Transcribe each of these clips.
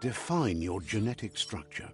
Define your genetic structure.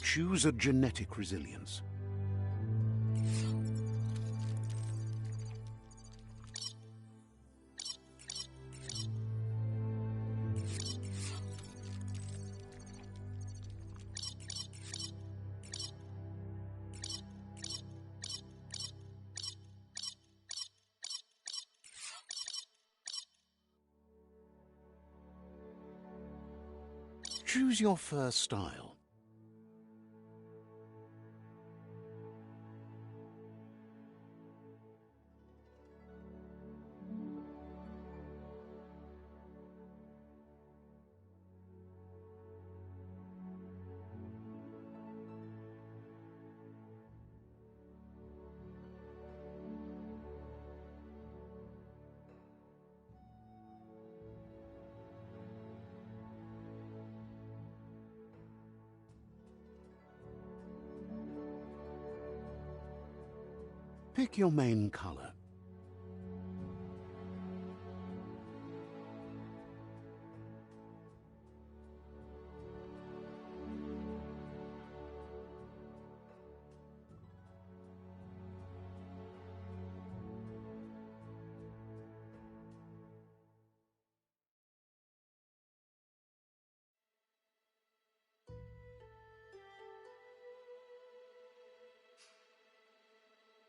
Choose a genetic resilience. Choose your first style. Pick your main color.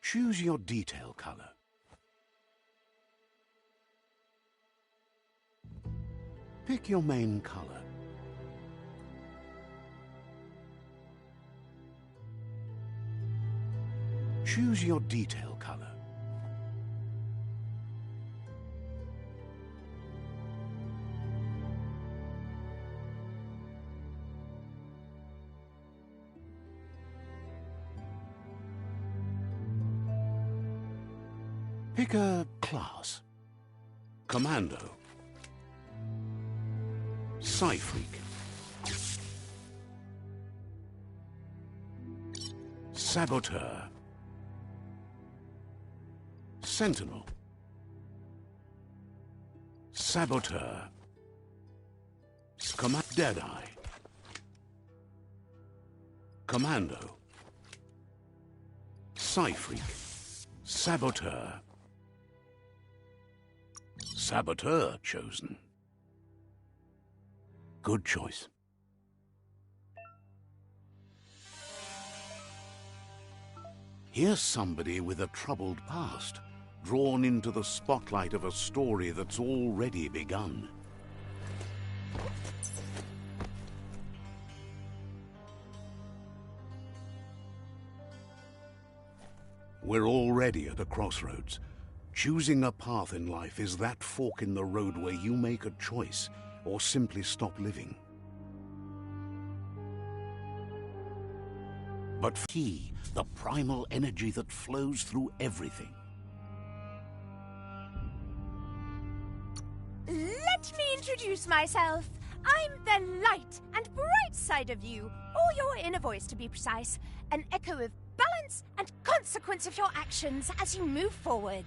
Choose your detail color. Pick your main color. Choose your detail color. Pick a class. Commando. Psy-Freak. Saboteur. Sentinel. Saboteur. Deadeye. Commando. Psy-Freak. Saboteur. Saboteur chosen. Good choice. Here's somebody with a troubled past, drawn into the spotlight of a story that's already begun. We're already at a crossroads. Choosing a path in life is that fork in the road where you make a choice or simply stop living. But key, the primal energy that flows through everything. Let me introduce myself. I'm the light and bright side of you, or your inner voice to be precise, an echo of balance and consequence of your actions as you move forward.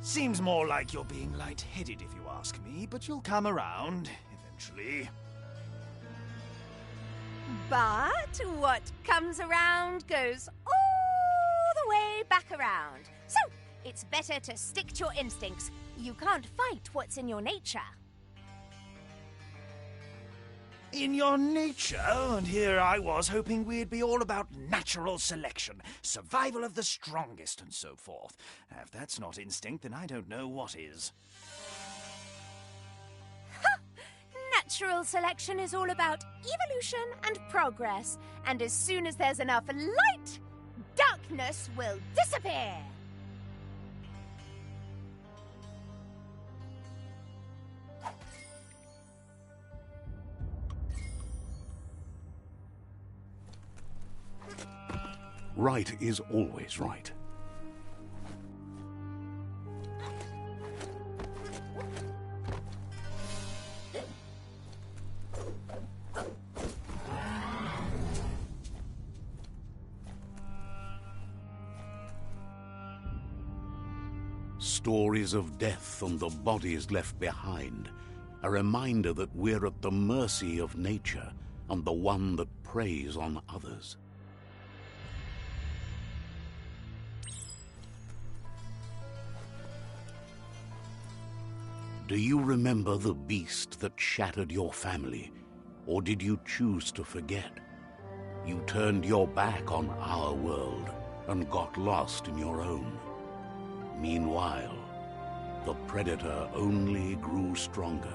Seems more like you're being light-headed if you ask me, but you'll come around eventually. But what comes around goes all the way back around. So, it's better to stick to your instincts. You can't fight what's in your nature. in your nature, and here I was hoping we'd be all about natural selection, survival of the strongest, and so forth. If that's not instinct, then I don't know what is. Natural selection is all about evolution and progress, and as soon as there's enough light, darkness will disappear. Right is always right. Stories of death and the bodies left behind, a reminder that we're at the mercy of nature and the one that preys on others. Do you remember the beast that shattered your family, or did you choose to forget? You turned your back on our world and got lost in your own. Meanwhile, the predator only grew stronger.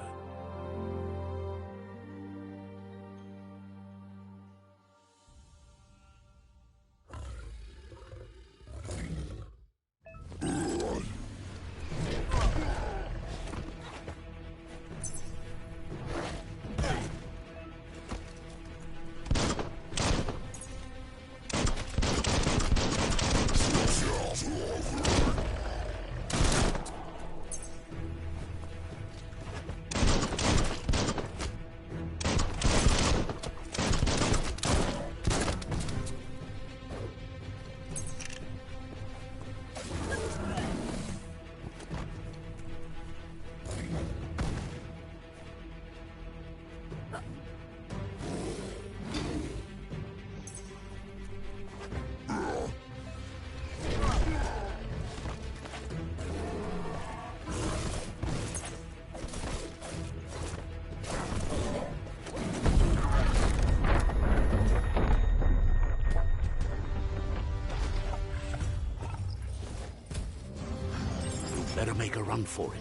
Better make a run for it.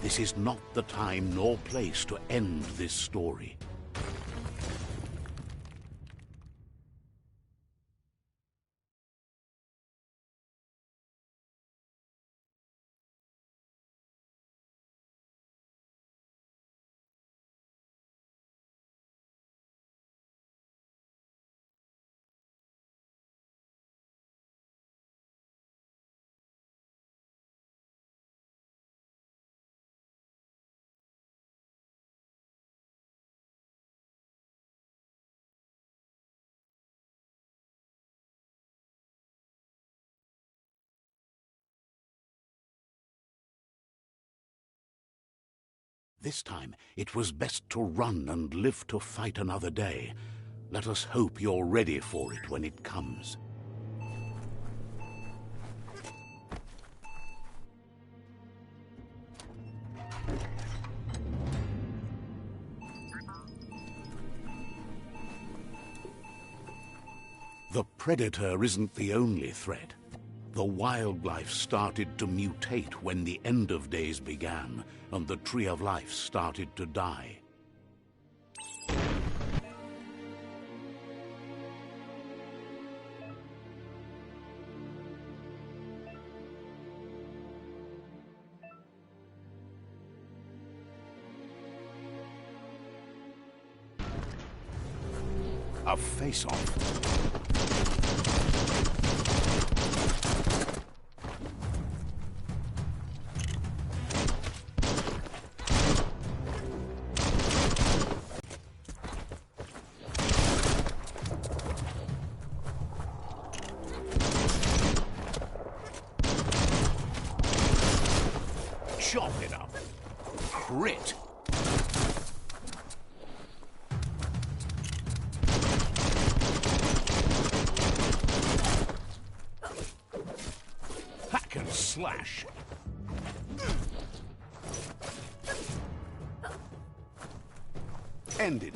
This is not the time nor place to end this story. This time, it was best to run and live to fight another day. Let us hope you're ready for it when it comes. The predator isn't the only threat. The wildlife started to mutate when the end of days began, and the tree of life started to die. A face-off. Chop it up. Crit. Hack and slash. Ended.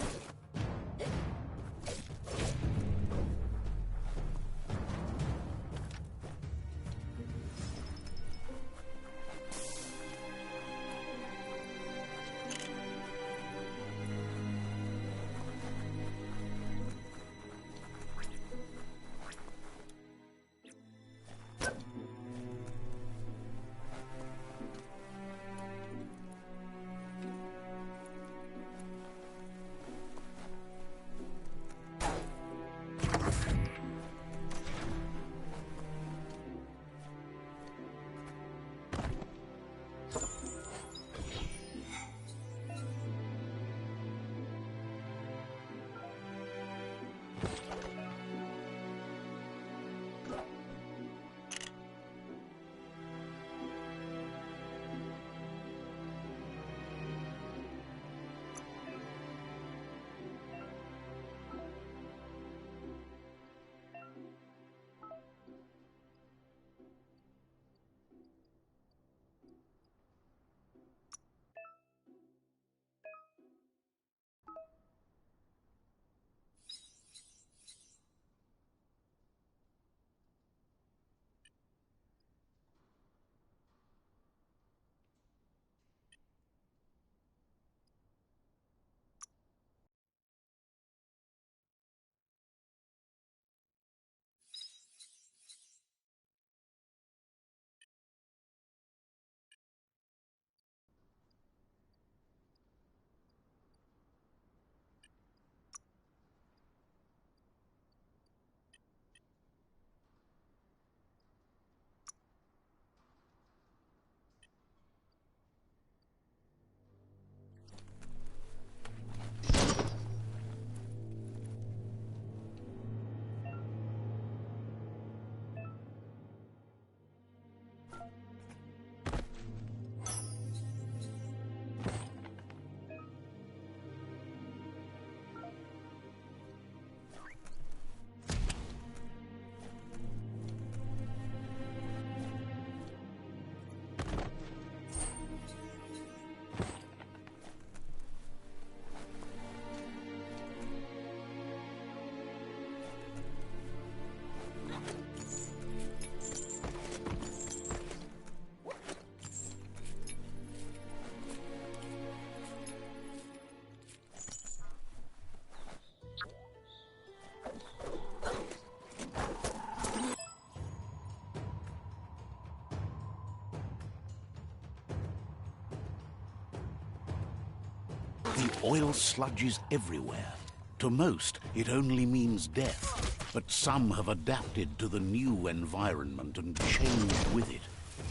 The oil sludges everywhere. To most, it only means death. But some have adapted to the new environment and changed with it.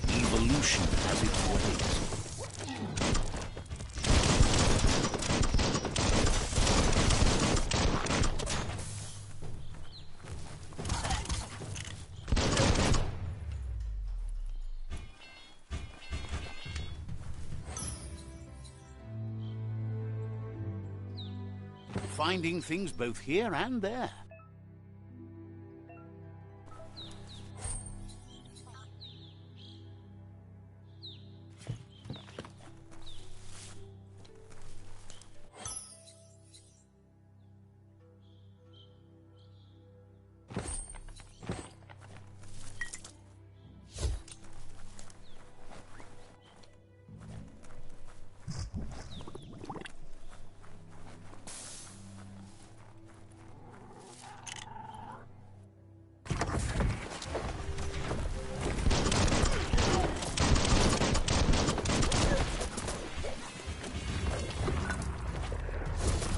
Evolution has its ways. Finding things both here and there.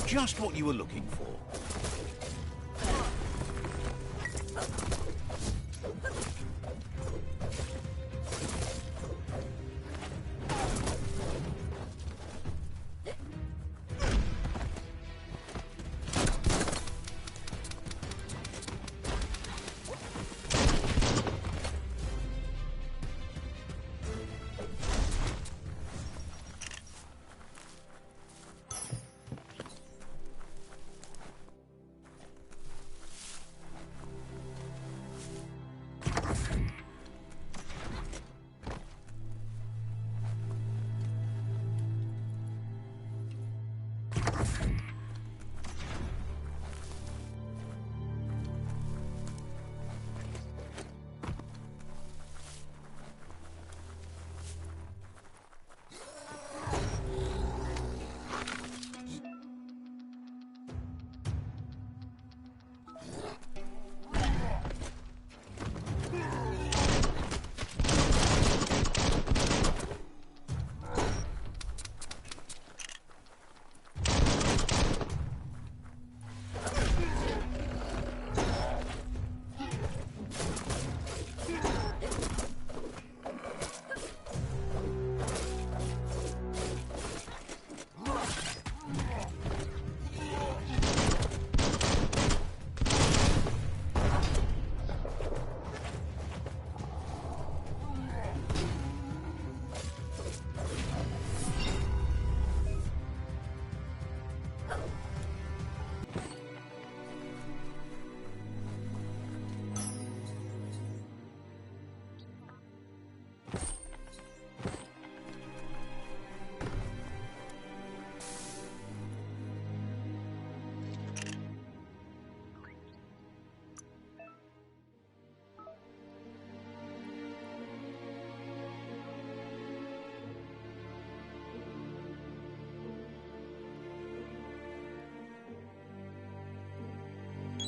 Just what you were looking for.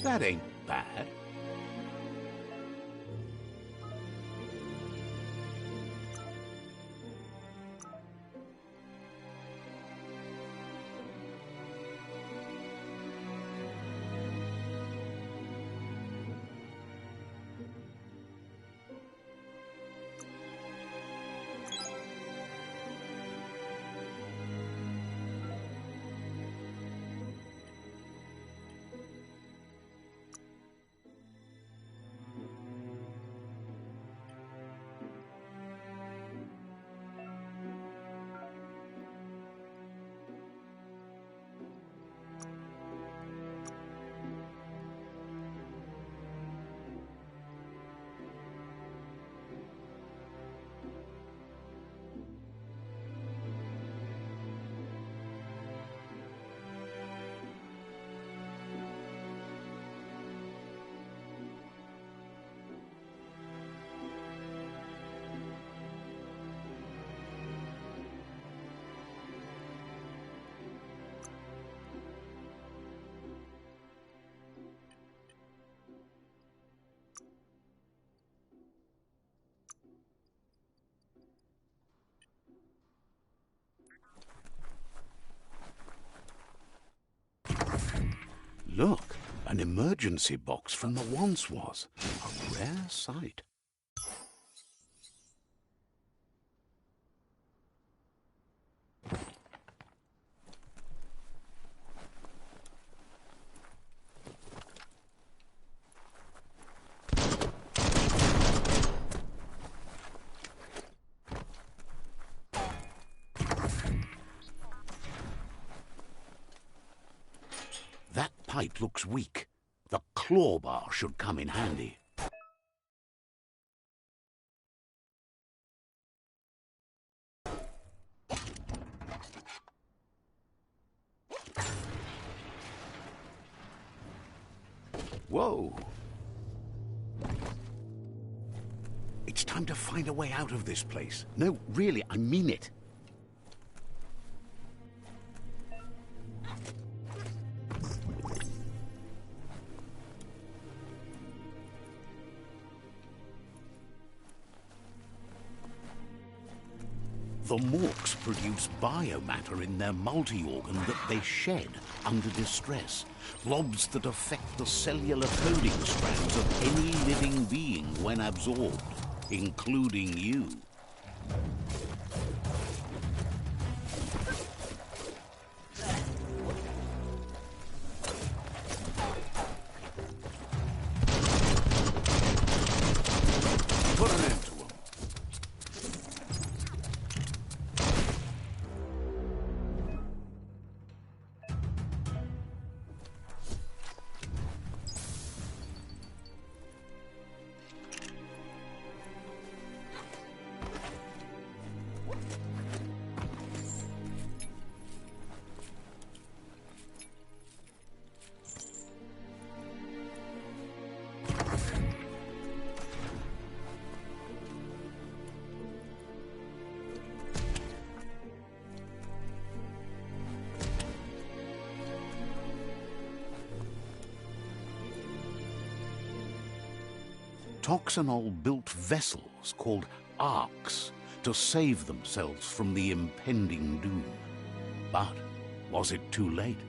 That ain't bad. Look, an emergency box from the once was. A rare sight. That pipe looks weak. The claw bar should come in handy. Whoa! It's time to find a way out of this place. No, really, I mean it. The Morks produce biomatter in their multi-organ that they shed under distress. Blobs that affect the cellular coding strands of any living being when absorbed, including you. Put an end to them. Toxanol built vessels called arks to save themselves from the impending doom. But was it too late?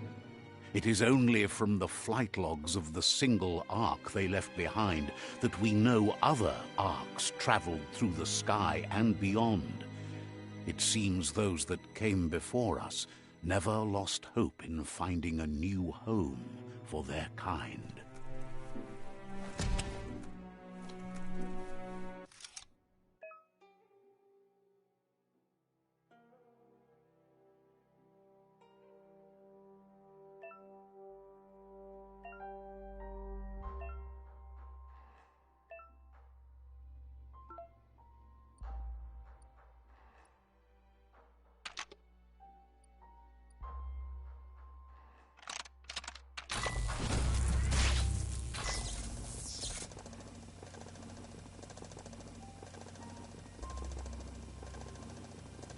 It is only from the flight logs of the single ark they left behind that we know other arks traveled through the sky and beyond. It seems those that came before us never lost hope in finding a new home for their kind.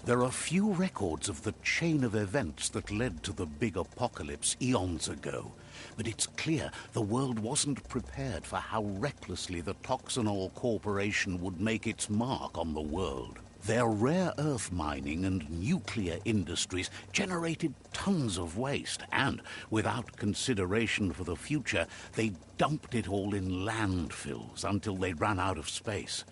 There are few records of the chain of events that led to the big apocalypse eons ago, but it's clear the world wasn't prepared for how recklessly the Toxanol Corporation would make its mark on the world. Their rare earth mining and nuclear industries generated tons of waste, and without consideration for the future, they dumped it all in landfills until they ran out of space.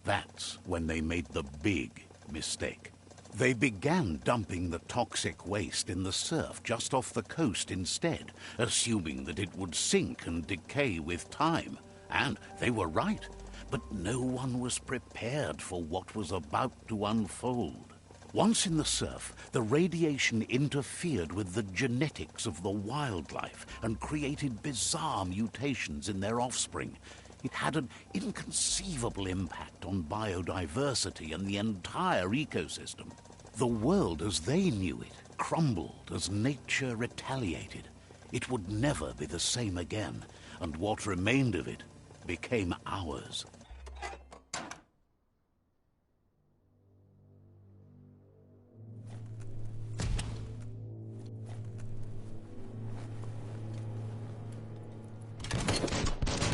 That's when they made the big mistake. They began dumping the toxic waste in the surf just off the coast instead, assuming that it would sink and decay with time. And they were right, but no one was prepared for what was about to unfold. Once in the surf, the radiation interfered with the genetics of the wildlife and created bizarre mutations in their offspring. It had an inconceivable impact on biodiversity and the entire ecosystem. The world as they knew it crumbled as nature retaliated. It would never be the same again, and what remained of it became ours.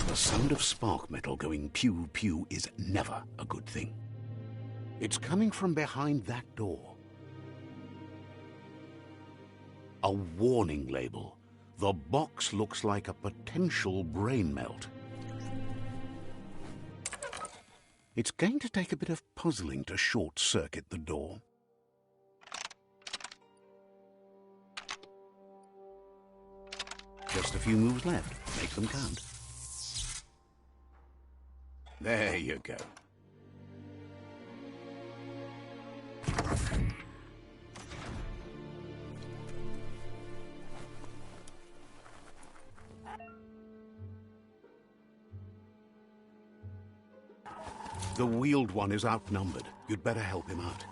The sound of spark metal going pew-pew is never a good thing. It's coming from behind that door. A warning label. The box looks like a potential brain melt. It's going to take a bit of puzzling to short-circuit the door. Just a few moves left. Make them count. There you go. The wheeled one is outnumbered. You'd better help him out.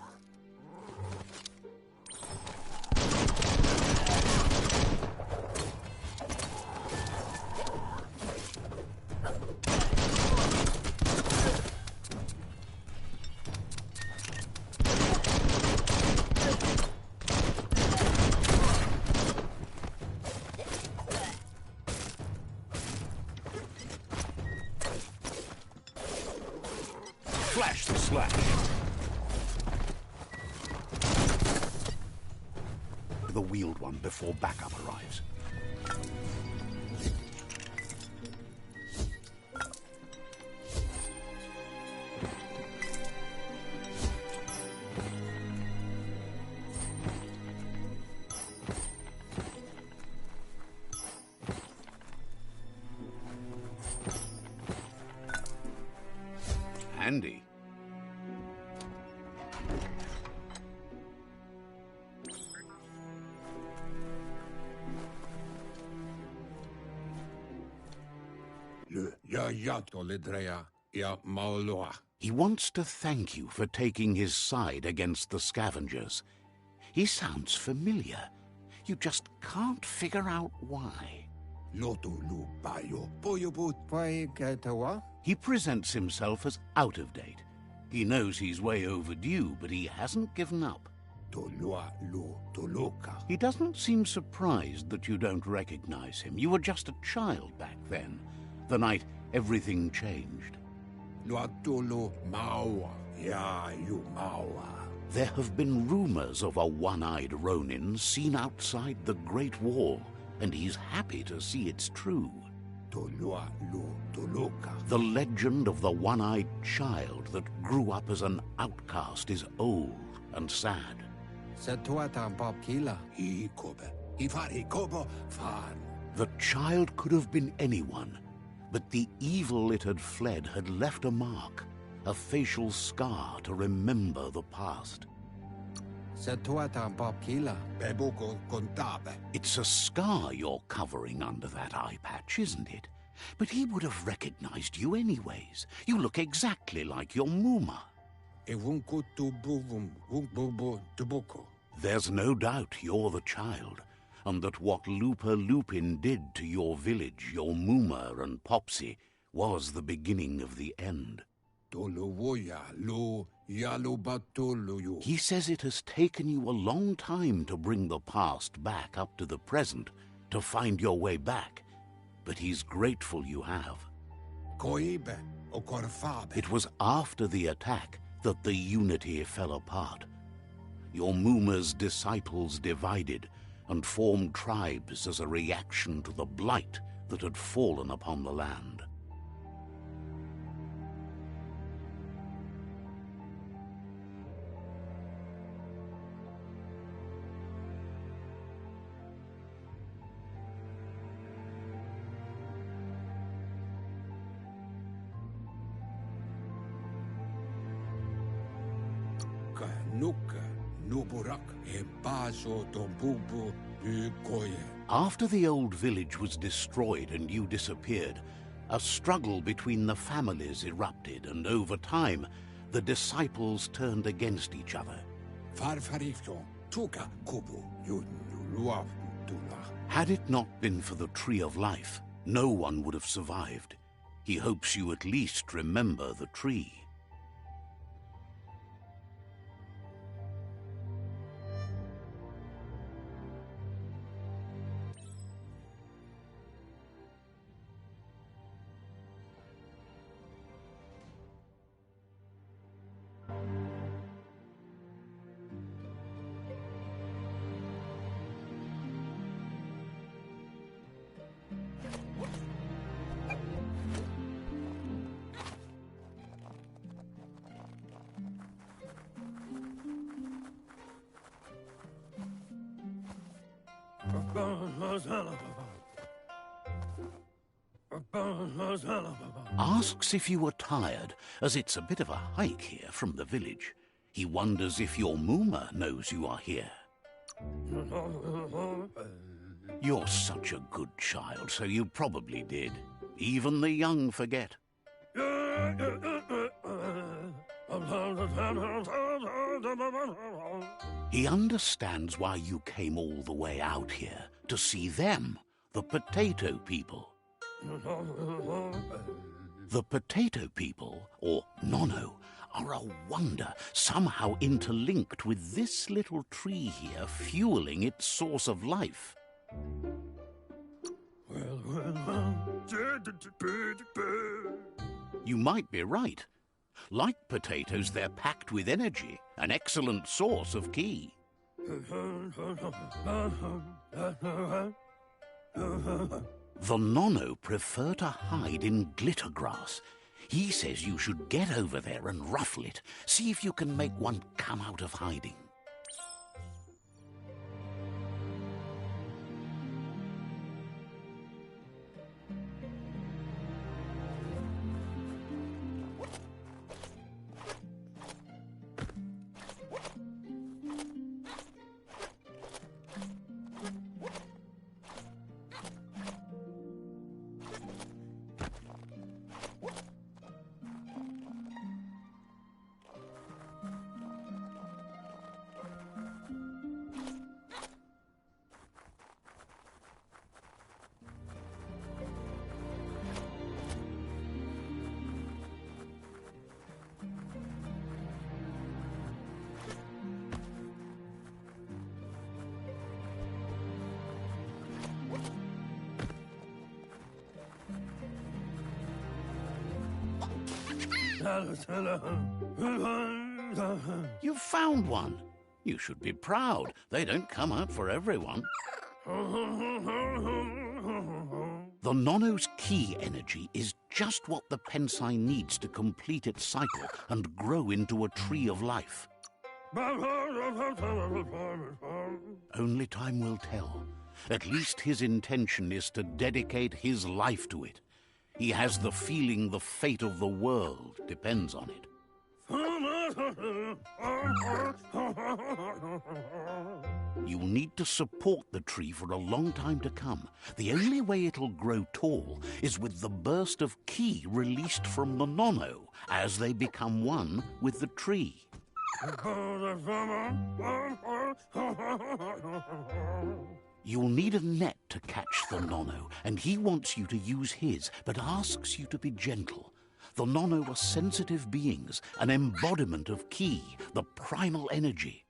Flash the slash. The wheeled one before backup arrives. Handy. He wants to thank you for taking his side against the scavengers. He sounds familiar. You just can't figure out why. He presents himself as out of date. He knows he's way overdue, but he hasn't given up. He doesn't seem surprised that you don't recognize him. You were just a child back then, the night everything changed. There have been rumors of a one-eyed Ronin seen outside the Great Wall, and he's happy to see it's true. The legend of the one-eyed child that grew up as an outcast is old and sad. The child could have been anyone, but the evil it had fled had left a mark, a facial scar to remember the past. It's a scar you're covering under that eye patch, isn't it? But he would have recognized you anyways. You look exactly like your Muma. There's no doubt you're the child, and that what Looper Lupin did to your village, your Muma and Popsy, was the beginning of the end. He says it has taken you a long time to bring the past back up to the present, to find your way back, but he's grateful you have. It was after the attack that the unity fell apart. Your Muma's disciples divided and formed tribes as a reaction to the blight that had fallen upon the land. After the old village was destroyed and you disappeared, a struggle between the families erupted, and over time, the disciples turned against each other. Had it not been for the Tree of Life, no one would have survived. He hopes you at least remember the tree. Asks if you were tired, as it's a bit of a hike here from the village. He wonders if your Muma knows you are here. You're such a good child, so you probably did. Even the young forget. He understands why you came all the way out here, to see them, the potato people. The potato people, or Nono, are a wonder, somehow interlinked with this little tree here, fueling its source of life. You might be right. Like potatoes, they're packed with energy, an excellent source of ki. The Nono prefer to hide in glitter grass. He says you should get over there and ruffle it. See if you can make one come out of hiding. You found one. You should be proud. They don't come out for everyone. The Nono's ki energy is just what the Pensai needs to complete its cycle and grow into a tree of life. Only time will tell. At least his intention is to dedicate his life to it. He has the feeling the fate of the world depends on it. You'll need to support the tree for a long time to come. The only way it'll grow tall is with the burst of ki released from the Nono as they become one with the tree. You'll need a net to catch the Nono, and he wants you to use his, but asks you to be gentle. The Nono were sensitive beings, an embodiment of Ki, the primal energy.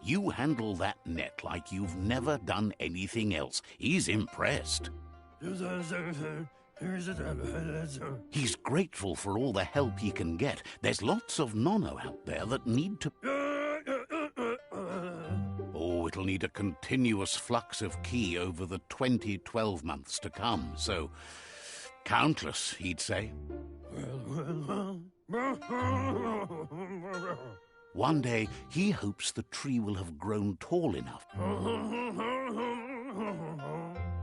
You handle that net like you've never done anything else. He's impressed. He's grateful for all the help he can get. There's lots of Nono out there that need to... Oh, it'll need a continuous flux of Ki over the 12 months to come, so... countless, he'd say. One day, he hopes the tree will have grown tall enough.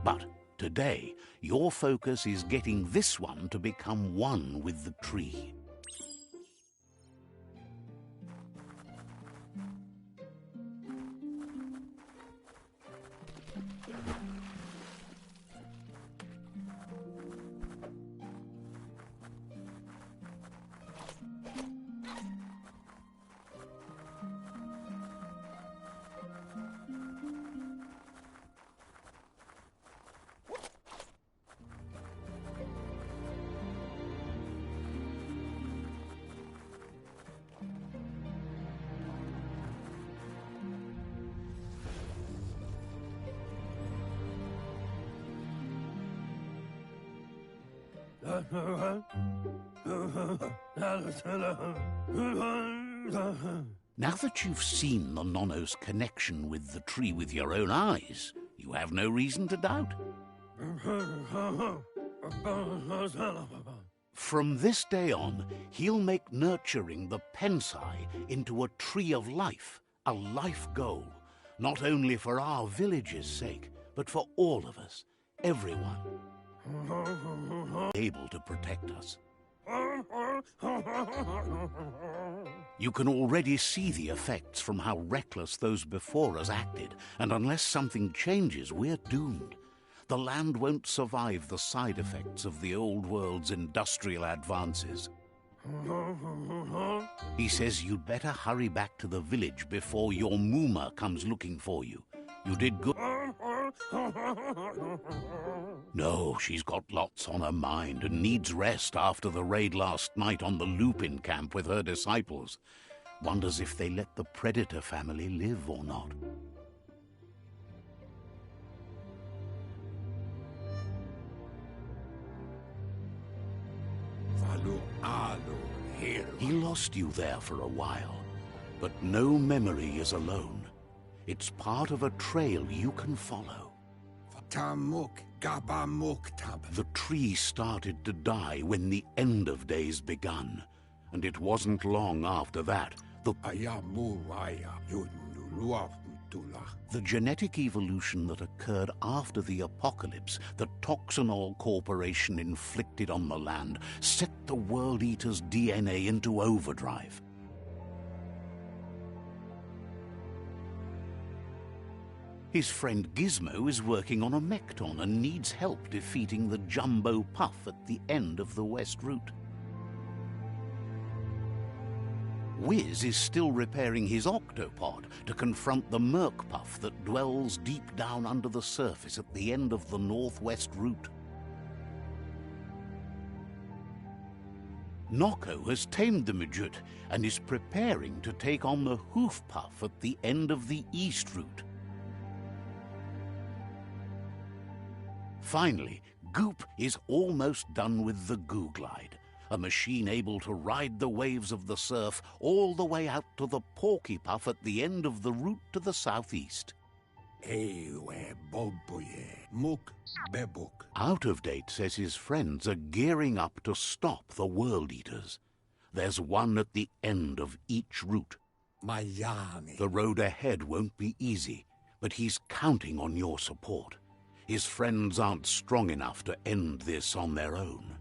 But today, your focus is getting this one to become one with the tree. Now that you've seen the Nono's connection with the tree with your own eyes, you have no reason to doubt. From this day on, he'll make nurturing the Pensai into a tree of life, a life goal, not only for our village's sake, but for all of us, everyone, able to protect us. You can already see the effects from how reckless those before us acted, and unless something changes, we're doomed. The land won't survive the side effects of the old world's industrial advances. He says you'd better hurry back to the village before your Muma comes looking for you. You did good. No, she's got lots on her mind and needs rest after the raid last night on the Lupin camp with her disciples. Wonders if they let the Predator family live or not. He lost you there for a while, but no memory is alone. It's part of a trail you can follow. The tree started to die when the end of days begun, and it wasn't long after that the genetic evolution that occurred after the apocalypse that Toxinol Corporation inflicted on the land set the World Eater's DNA into overdrive. His friend Gizmo is working on a Mekton and needs help defeating the Jumbo Puff at the end of the West Route. Wiz is still repairing his octopod to confront the Merc Puff that dwells deep down under the surface at the end of the Northwest Route. Noko has tamed the Midget and is preparing to take on the Hoof Puff at the end of the East Route. Finally, Goop is almost done with the Googlide, a machine able to ride the waves of the surf all the way out to the Porky Puff at the end of the route to the southeast. Out of Date says his friends are gearing up to stop the World Eaters. There's one at the end of each route. The road ahead won't be easy, but he's counting on your support. His friends aren't strong enough to end this on their own.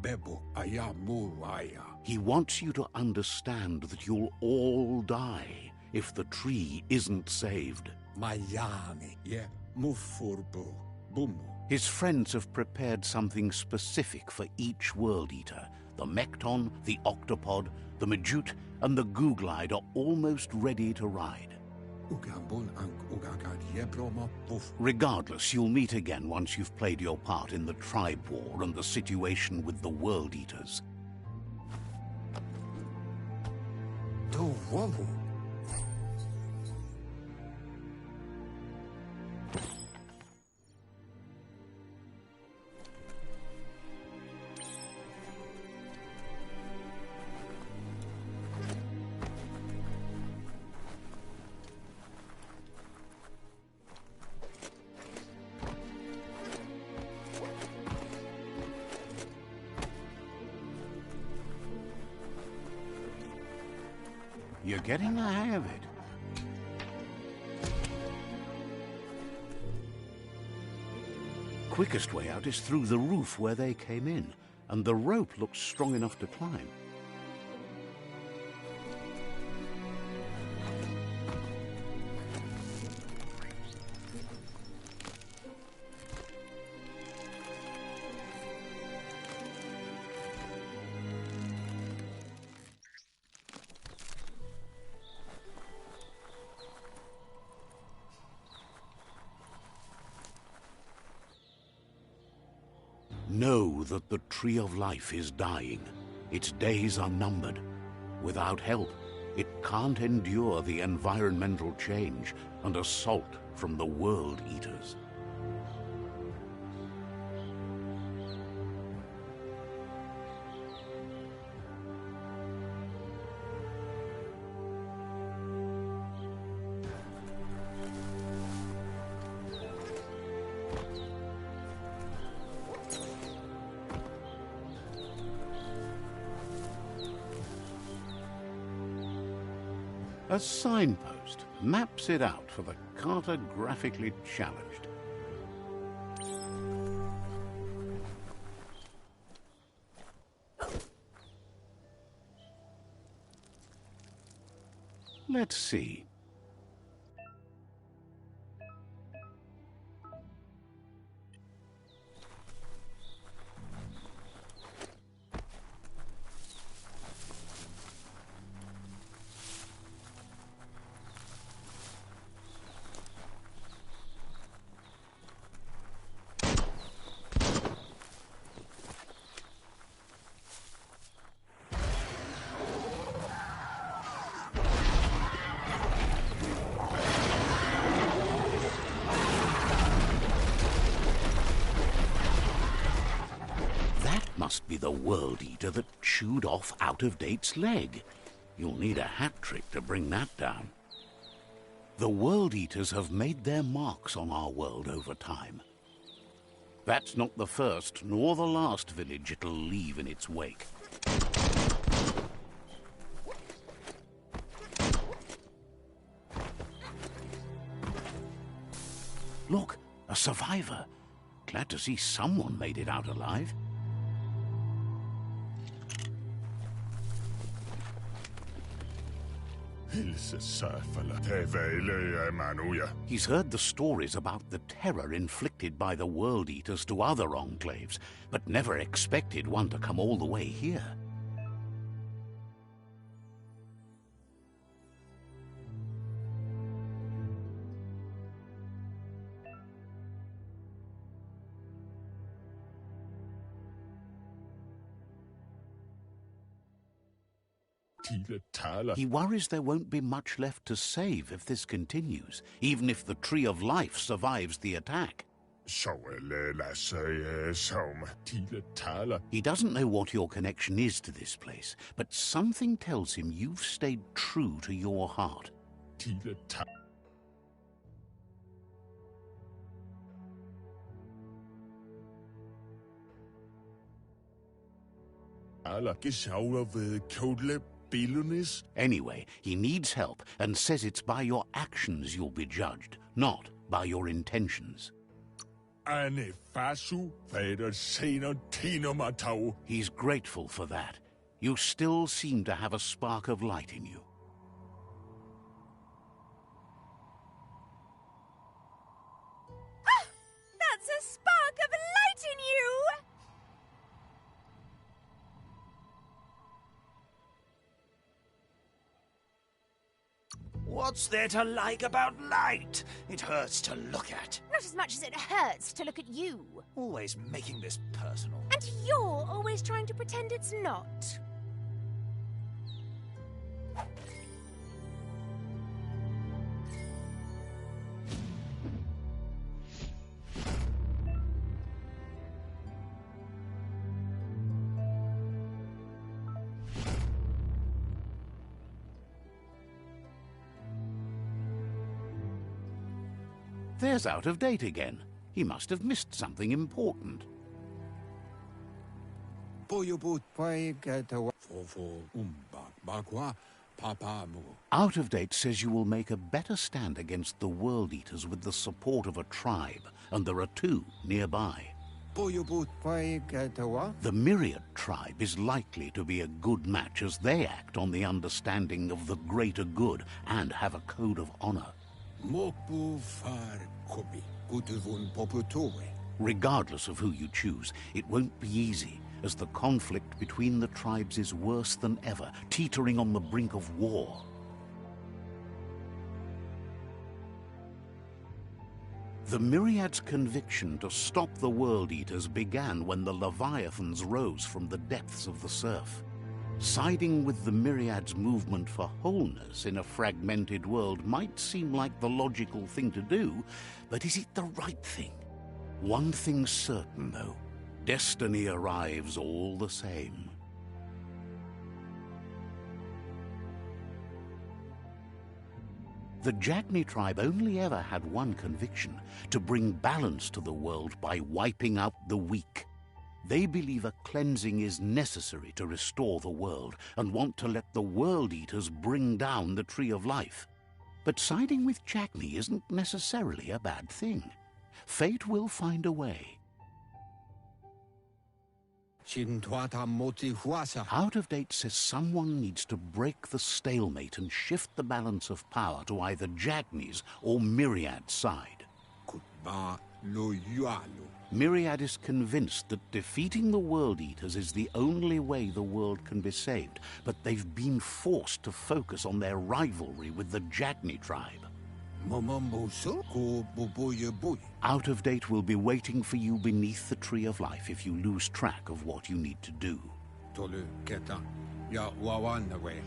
Bebo ayamuaya. He wants you to understand that you'll all die if the tree isn't saved. Mayani, ye mufurbu, bumu. His friends have prepared something specific for each World Eater. The Mekton, the Octopod, the Majute, and the Googlide are almost ready to ride. Regardless, you'll meet again once you've played your part in the tribe war and the situation with the World Eaters. You're getting the hang of it. Quickest way out is through the roof where they came in, and the rope looks strong enough to climb. Know that the Tree of Life is dying. Its days are numbered. Without help, it can't endure the environmental change and assault from the World Eaters. A signpost maps it out for the cartographically challenged. Let's see. Must be the World Eater that chewed off Out-of-Date's leg. You'll need a hat trick to bring that down. The World Eaters have made their marks on our world over time. That's not the first nor the last village it'll leave in its wake. Look, a survivor. Glad to see someone made it out alive. He's heard the stories about the terror inflicted by the World Eaters to other enclaves, but never expected one to come all the way here. He worries there won't be much left to save if this continues, even if the Tree of Life survives the attack. He doesn't know what your connection is to this place, but something tells him you've stayed true to your heart. Anyway, he needs help and says it's by your actions you'll be judged, not by your intentions. Ane fasu veda sena tina matau. He's grateful for that. You still seem to have a spark of light in you. Ah! That's a spark of light in you! What's there to like about light? It hurts to look at. Not as much as it hurts to look at you. Always making this personal. And you're always trying to pretend it's not. There's Out of Date again. He must have missed something important. Boyobut paigatawa. Fofo bakwa papamu. Out of Date says you will make a better stand against the World Eaters with the support of a tribe, and there are 2 nearby. Boyobut paigatawa. The Myriad tribe is likely to be a good match as they act on the understanding of the greater good and have a code of honor. Mopu far kobi kutuvun poputowe. Regardless of who you choose, it won't be easy, as the conflict between the tribes is worse than ever, teetering on the brink of war. The Myriad's conviction to stop the World Eaters began when the Leviathans rose from the depths of the surf. Siding with the Myriad's movement for wholeness in a fragmented world might seem like the logical thing to do, but is it the right thing? One thing's certain, though. Destiny arrives all the same. The Jagni tribe only ever had one conviction: to bring balance to the world by wiping out the weak. They believe a cleansing is necessary to restore the world and want to let the World Eaters bring down the Tree of Life. But siding with Jagni isn't necessarily a bad thing. Fate will find a way. Out of Date says someone needs to break the stalemate and shift the balance of power to either Jagni's or Myriad's side. Myriad is convinced that defeating the World Eaters is the only way the world can be saved, but they've been forced to focus on their rivalry with the Jagni tribe. Out of Date will be waiting for you beneath the Tree of Life if you lose track of what you need to do.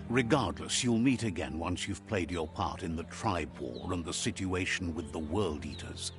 Regardless, you'll meet again once you've played your part in the tribe war and the situation with the World Eaters.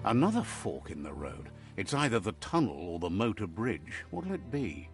Another fork in the road. It's either the tunnel or the motor bridge. What'll it be?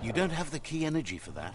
You don't have the key energy for that.